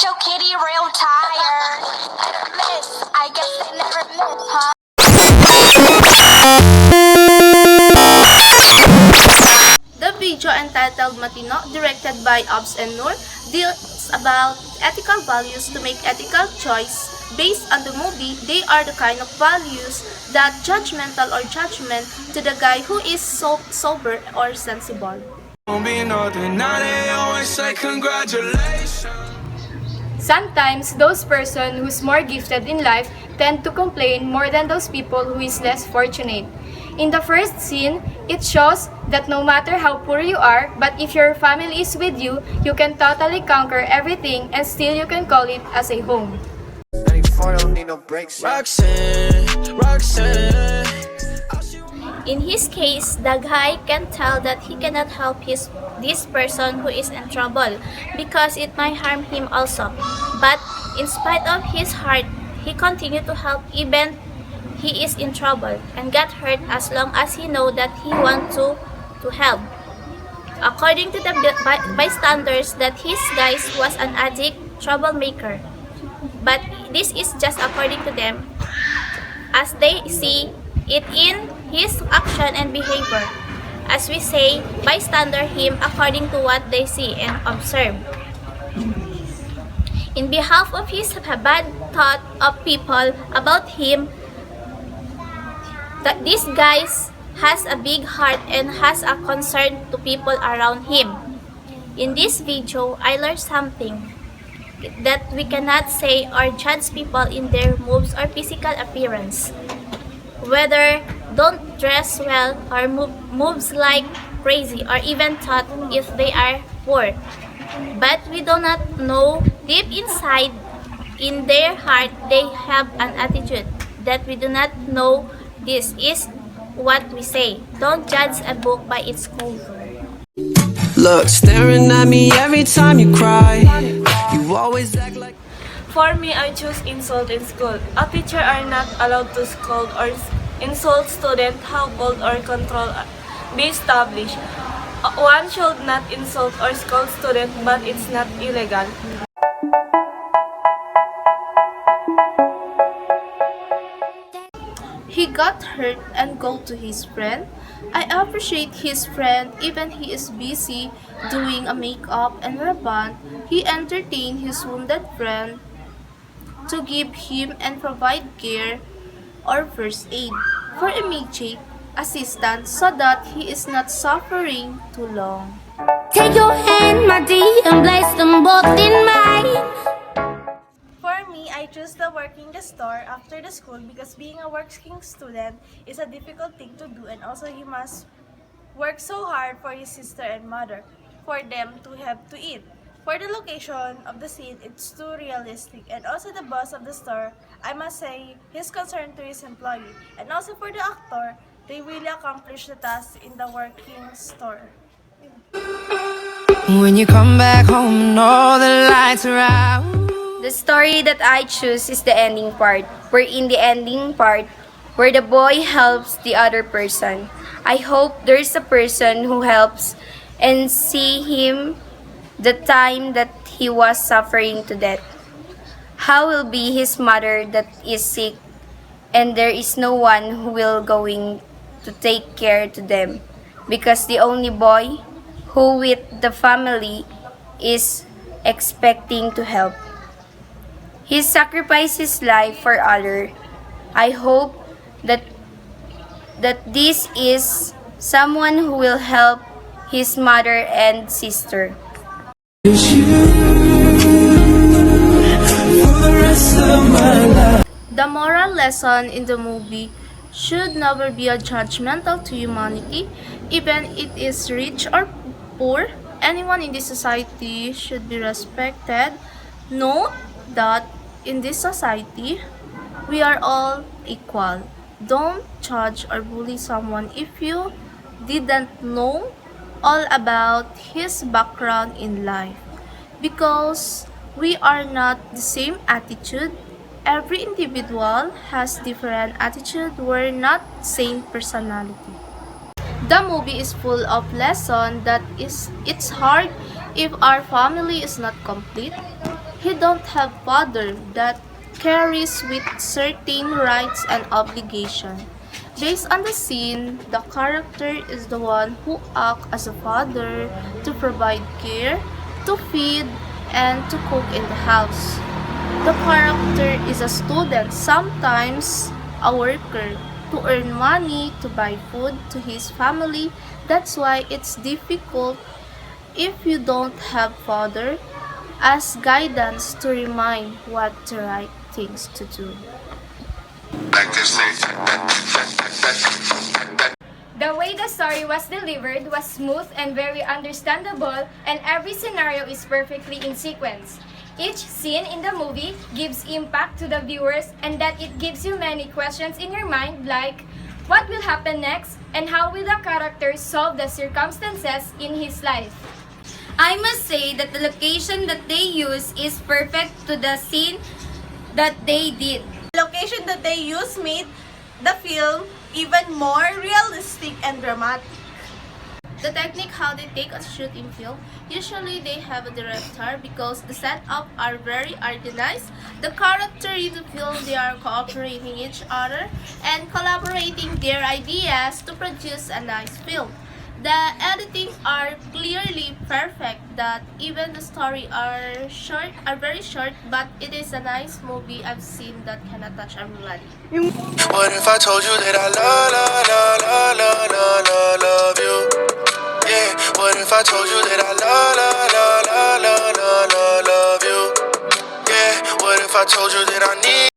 your kitty real tired. Miss, I guess they never met, huh? The video entitled Matino, directed by Obs and Noor, deals about ethical values to make ethical choice. Based on the movie, they are the kind of values that judgmental or judgment to the guy who is sober or sensible. Sometimes those person who's more gifted in life tend to complain more than those people who is less fortunate. In the first scene, it shows that no matter how poor you are, but if your family is with you, you can totally conquer everything and still you can call it as a home. In his case, the guy can tell that he cannot help this person who is in trouble because it might harm him also. But in spite of his heart, he continued to help even he is in trouble and got hurt as long as he know that he wants to help. According to the bystanders, that his guy was an addict, troublemaker. But this is just according to them, as they see it in his action and behavior. As we say, bystander him according to what they see and observe. In behalf of his bad thought of people about him, that this guy has a big heart and has a concern to people around him. In this video, I learned something that we cannot say or judge people in their moves or physical appearance. Whether don't dress well or moves like crazy or even thought if they are poor. But we do not know deep inside in their heart they have an attitude that we do not know. This is what we say. Don't judge a book by its cover. Look, staring at me every time you cry. You always act like. For me, I choose insult in school. A teacher are not allowed to scold or insult student. How bold or control be established. One should not insult or scold student, but it's not illegal. He got hurt and go to his friend. I appreciate his friend even he is busy doing a makeup and ribbon. He entertained his wounded friend to give him and provide care or first aid for immediate assistance so that he is not suffering too long. Take your hand, my dear, and place them both in mine. For me, I choose the working the store after the school because being a working student is a difficult thing to do, and also he must work so hard for his sister and mother for them to have to eat. For the location of the scene, it's too realistic, and also the boss of the store, I must say, he's concerned to his employee. And also for the actor, they really accomplish the task in the working store. When you come back home and all the lights are out. The story that I choose is the ending part, where in the ending part, where the boy helps the other person. I hope there's a person who helps and see him the time that he was suffering to death. How will be his mother that is sick and there is no one who will going to take care to them because the only boy who with the family is expecting to help. He sacrificed his life for other. I hope that this is someone who will help his mother and sister. The moral lesson in the movie should never be a judgmental to humanity, even it is rich or poor. Anyone in this society should be respected. Note that in this society, we are all equal. Don't judge or bully someone if you didn't know all about his background in life. Because we are not the same attitude. Every individual has different attitude. We're not same personality. The movie is full of lesson that it's hard if our family is not complete. He don't have father that carries with certain rights and obligation. Based on the scene, the character is the one who acts as a father to provide care, to feed, and to cook in the house. The character is a student, sometimes a worker, to earn money to buy food to his family. That's why it's difficult if you don't have father as guidance to remind what the right things to do. The way the story was delivered was smooth and very understandable, and every scenario is perfectly in sequence. Each scene in the movie gives impact to the viewers, and that it gives you many questions in your mind like, what will happen next, and how will the character solve the circumstances in his life? I must say that the location that they use is perfect to the scene that they did. The location that they used made the film even more realistic and dramatic. The technique how they take a shoot in film, usually they have a director because the setup are very organized. The character in the film, they are cooperating each other and collaborating their ideas to produce a nice film. The editing are clearly perfect, that even the story are very short, but it is a nice movie I've seen that cannot touch everybody. What if I told you that I love you? Yeah, what if I told you that I love you? Yeah, what if I told you that I need